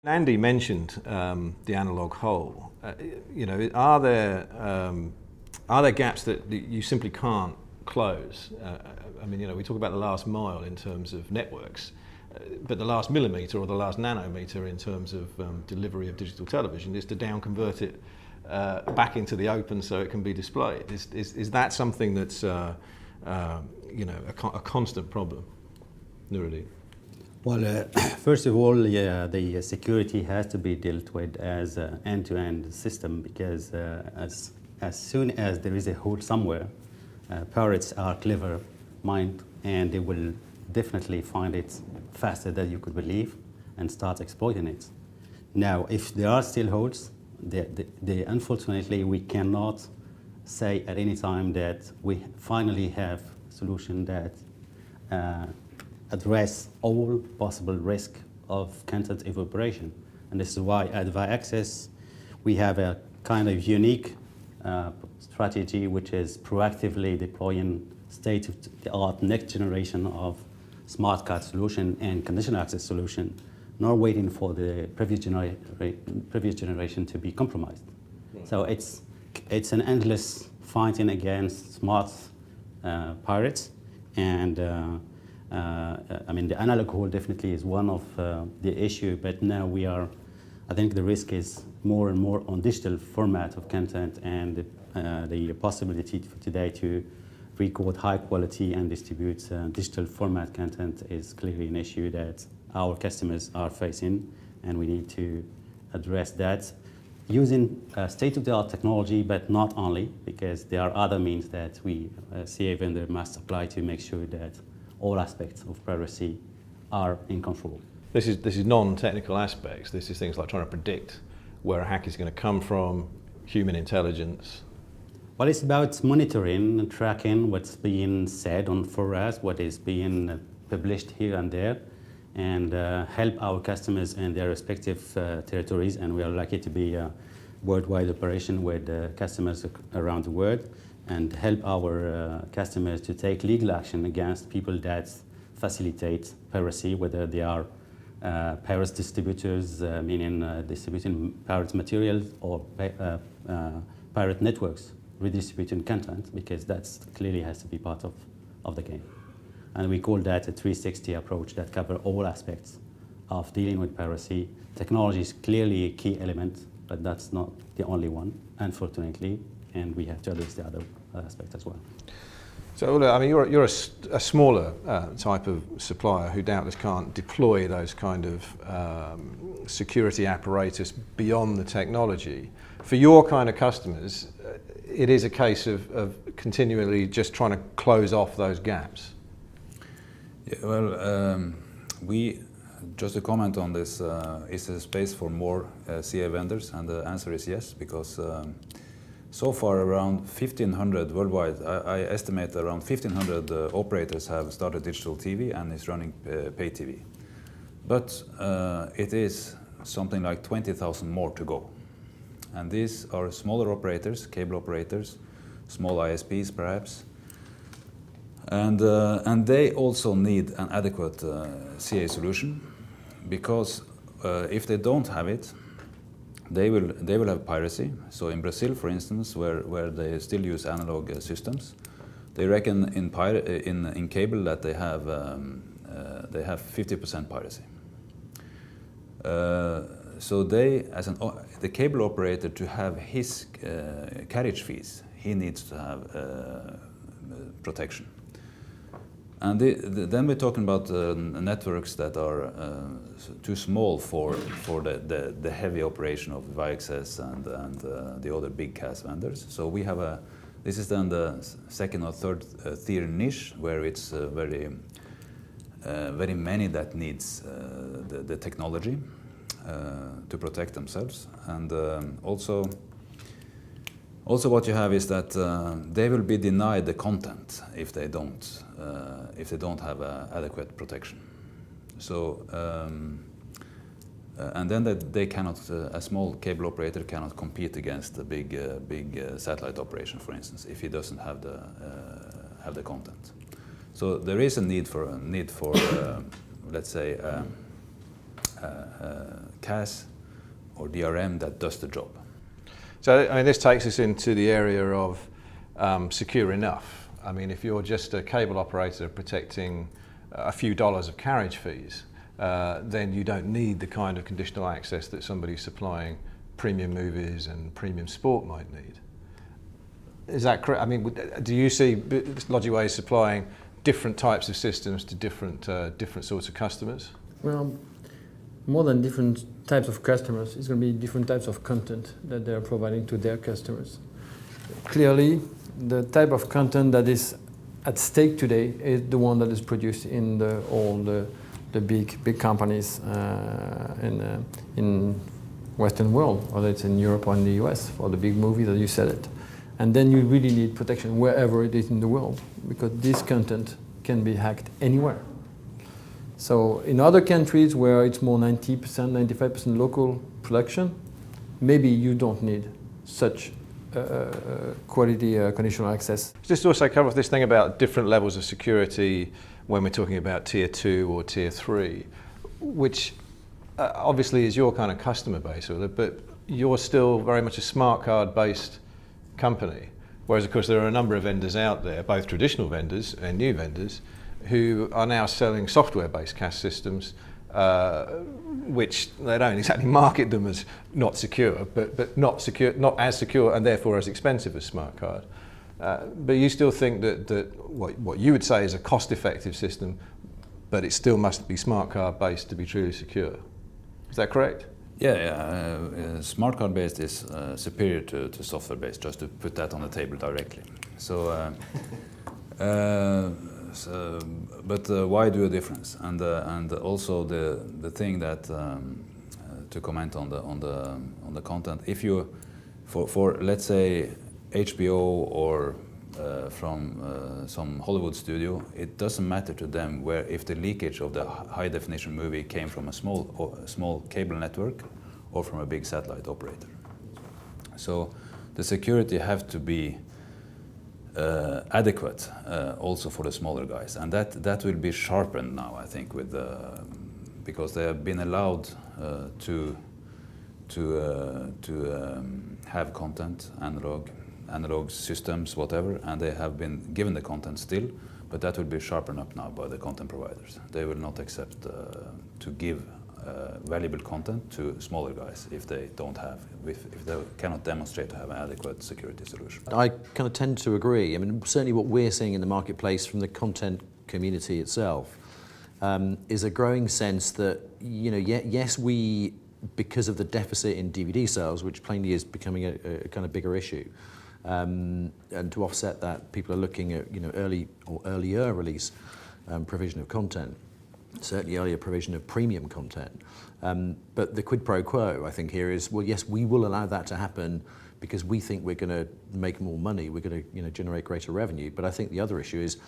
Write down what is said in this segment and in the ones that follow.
Andy mentioned the analog hole. Are there gaps that you simply can't close? We talk about the last mile in terms of networks, but the last millimetre or the last nanometre in terms of delivery of digital television is to down-convert it back into the open so it can be displayed. Is that something that's a constant problem, Nuruddin? Well, first of all, the security has to be dealt with as an end-to-end system, because as soon as there is a hole somewhere, pirates are clever mind, and they will definitely find it faster than you could believe and start exploiting it. Now, if there are still holes, unfortunately, we cannot say at any time that we finally have a solution that address all possible risk of content evaporation. And this is why at ViAccess we have a kind of unique strategy, which is proactively deploying state-of-the-art next generation of smart card solution and conditional access solution, not waiting for the previous generation to be compromised. Right. So it's an endless fighting against smart pirates, and the analog hole definitely is one of the issue, but now I think the risk is more and more on digital format of content, and the possibility today to record high quality and distribute digital format content is clearly an issue that our customers are facing, and we need to address that using state-of-the-art technology, but not only, because there are other means that we CA vendor must apply to make sure that all aspects of piracy are in control. This is non-technical aspects. This is things like trying to predict where a hack is going to come from, human intelligence. Well, it's about monitoring and tracking what's being said on forums, what is being published here and there, and help our customers in their respective territories. And we are lucky to be a worldwide operation with customers around the world, and help our customers to take legal action against people that facilitate piracy, whether they are pirate distributors, meaning distributing pirate materials, or pirate networks redistributing content, because that clearly has to be part of the game. And we call that a 360 approach that covers all aspects of dealing with piracy. Technology is clearly a key element, but that's not the only one, unfortunately, and we have to address the other aspects as well. So, you're a smaller type of supplier who doubtless can't deploy those kind of security apparatus beyond the technology. For your kind of customers, it is a case of continually just trying to close off those gaps. Yeah, well, just to comment on this, is there space for more CA vendors? And the answer is yes, because so far around 1,500 worldwide, I estimate around 1,500 operators have started digital TV and is running pay TV. But it is something like 20,000 more to go. And these are smaller operators, cable operators, small ISPs perhaps. And they also need an adequate CA solution, because if they don't have it, they will have piracy. So in Brazil, for instance, where they still use analog systems, they reckon in cable that they have 50% piracy. So the cable operator, to have his carriage fees, he needs to have protection. And then we're talking about networks that are too small for the heavy operation of ViAccess and the other big CAS vendors. So we have this is then the second or third tier niche, where it's very many that needs the technology to protect themselves. And also what you have is that they will be denied the content if they don't have adequate protection. So and then they cannot, a small cable operator cannot compete against a big satellite operation, for instance, if he doesn't have the content. So there is a need for let's say CAS or DRM that does the job. So, I mean, this takes us into the area of secure enough. I mean, if you're just a cable operator protecting a few dollars of carriage fees, then you don't need the kind of conditional access that somebody supplying premium movies and premium sport might need. Is that correct? I mean, do you see Logiway supplying different types of systems to different sorts of customers? Well, more than different types of customers, it's going to be different types of content that they're providing to their customers. Clearly, the type of content that is at stake today is the one that is produced in all the big companies in Western world, whether it's in Europe or in the US, for the big movies, as you said it. And then you really need protection wherever it is in the world, because this content can be hacked anywhere. So in other countries where it's more 90%, 95% local production, maybe you don't need such quality conditional access. Just also cover off this thing about different levels of security when we're talking about tier 2 or tier 3, which obviously is your kind of customer base, but you're still very much a smart card based company, whereas of course there are a number of vendors out there, both traditional vendors and new vendors, who are now selling software-based CAS systems, which they don't exactly market them as not secure, but not as secure and therefore as expensive as smart card. But you still think that what you would say is a cost-effective system, but it still must be smart card based to be truly secure. Is that correct? Yeah, smart card based is superior to software based, just to put that on the table directly. So, but why do a difference? And also the thing that to comment on the content. If you for let's say HBO or from some Hollywood studio, it doesn't matter to them where if the leakage of the high definition movie came from a small cable network or from a big satellite operator. So the security have to be adequate also for the smaller guys, and that will be sharpened now, I think, with because they have been allowed to have content, analog systems, whatever, and they have been given the content still, but that will be sharpened up now by the content providers. They will not accept to give valuable content to smaller guys if they cannot demonstrate to have an adequate security solution. I kind of tend to agree. I mean, certainly what we're seeing in the marketplace from the content community itself is a growing sense that, you know, yes, we, because of the deficit in DVD sales, which plainly is becoming a kind of bigger issue, and to offset that, people are looking at, you know, earlier release provision of content. Certainly earlier provision of premium content. But the quid pro quo, I think, here is, well, yes, we will allow that to happen because we think we're going to make more money, we're going to, you know, generate greater revenue. But I think the other issue is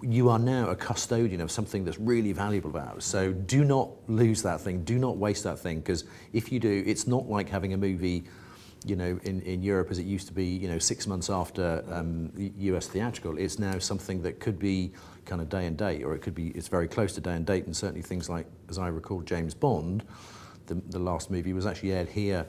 you are now a custodian of something that's really valuable to ours. So do not lose that thing, do not waste that thing, because if you do, it's not like having a movie, you know, in Europe as it used to be, you know, 6 months after US theatrical. It's now something that could be kind of day and date, or it's very close to day and date, and certainly things like, as I recall, James Bond, the last movie was actually aired here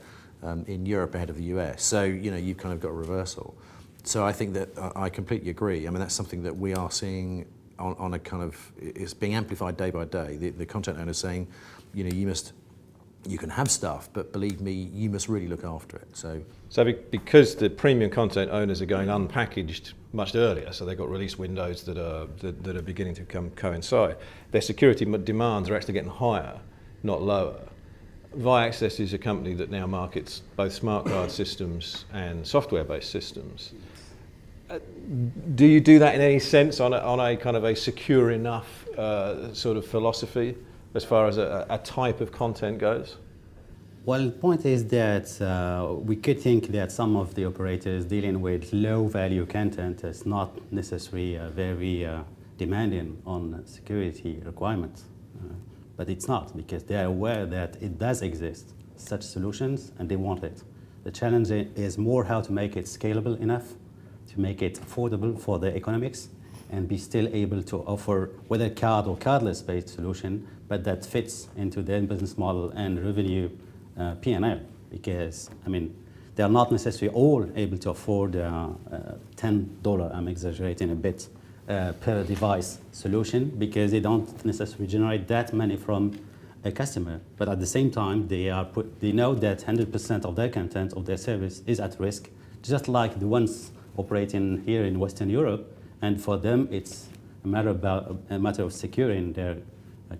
in Europe ahead of the US. So, you know, you've kind of got a reversal. So I think that I completely agree. I mean, that's something that we are seeing on a kind of, it's being amplified day by day. The content owners saying, you know, you can have stuff, but believe me, you must really look after it. So because the premium content owners are going unpackaged much earlier, so they've got release windows that are beginning to coincide, their security demands are actually getting higher, not lower. Viaccess is a company that now markets both smart card systems and software-based systems. Do you do that in any sense on a kind of a secure enough sort of philosophy as far as a type of content goes? Well, the point is that we could think that some of the operators dealing with low-value content is not necessarily very demanding on security requirements. But it's not, because they are aware that it does exist, such solutions, and they want it. The challenge is more how to make it scalable enough, to make it affordable for the economics, and be still able to offer whether card or cardless based solution, but that fits into their business model and revenue P&L. Because, I mean, they are not necessarily all able to afford $10, I'm exaggerating a bit, per device solution, because they don't necessarily generate that money from a customer. But at the same time, they know that 100% of their content, of their service is at risk, just like the ones operating here in Western Europe. And for them, it's a matter of securing their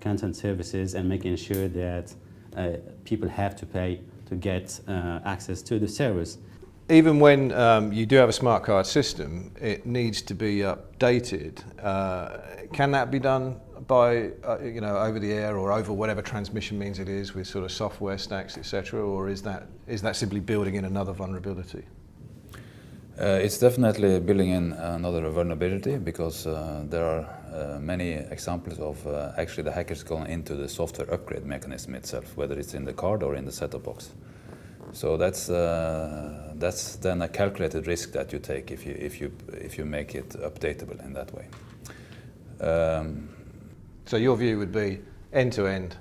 content services and making sure that people have to pay to get access to the service. Even when you do have a smart card system, it needs to be updated. Can that be done by over the air or over whatever transmission means it is, with sort of software stacks, etc., or is that simply building in another vulnerability? It's definitely building in another vulnerability, because there are many examples of actually the hackers going into the software upgrade mechanism itself, whether it's in the card or in the set-top box. So that's then a calculated risk that you take if you make it updatable in that way. So your view would be end-to-end,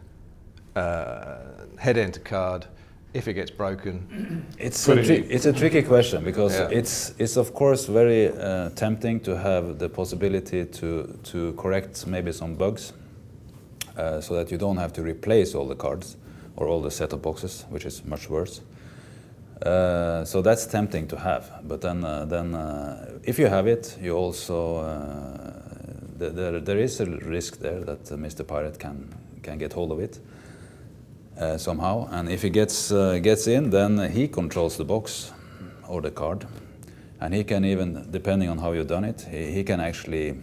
head-end to card. If it gets broken, it's a tricky question, because it's of course very tempting to have the possibility to correct maybe some bugs, so that you don't have to replace all the cards or all the set-top boxes, which is much worse. So that's tempting to have, but then if you have it, you also there is a risk there that Mr. Pirate can get hold of it. Somehow, and if he gets in, then he controls the box or the card, and he can even, depending on how you've done it, he can actually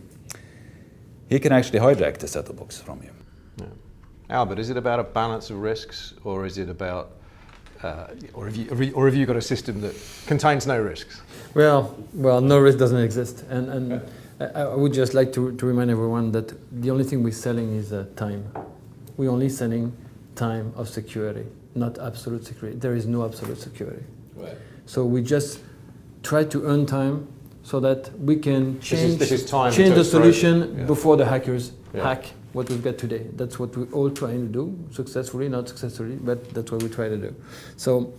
hijack the set-top box from you. Yeah. Albert, is it about a balance of risks, or is it about, or have you got a system that contains no risks? Well, no risk doesn't exist, and I would just like to remind everyone that the only thing we're selling is time. We're only selling time of security, not absolute security. There is no absolute security. Right. So we just try to earn time so that we can change the solution before the hackers hack what we've got today. That's what we're all trying to do, successfully, not successfully, but that's what we try to do. So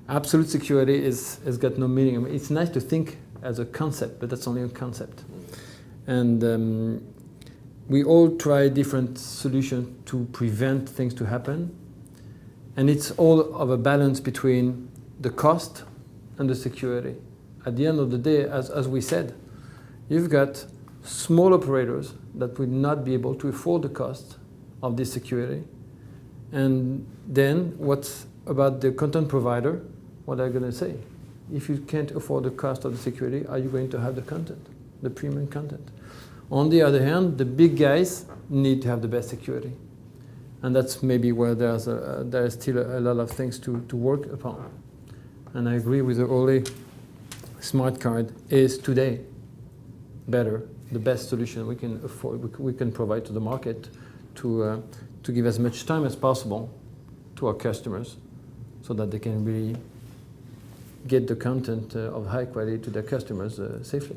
absolute security has got no meaning. I mean, it's nice to think as a concept, but that's only a concept. And we all try different solutions to prevent things to happen. And it's all of a balance between the cost and the security. At the end of the day, as we said, you've got small operators that will not be able to afford the cost of this security. And then what's about the content provider? What are you going to say? If you can't afford the cost of the security, are you going to have the content, the premium content? On the other hand, the big guys need to have the best security. And that's maybe where there's still a lot of things to work upon. And I agree with Ole, smart card is today better, the best solution we can afford, we can provide to the market to give as much time as possible to our customers so that they can really get the content of high quality to their customers safely.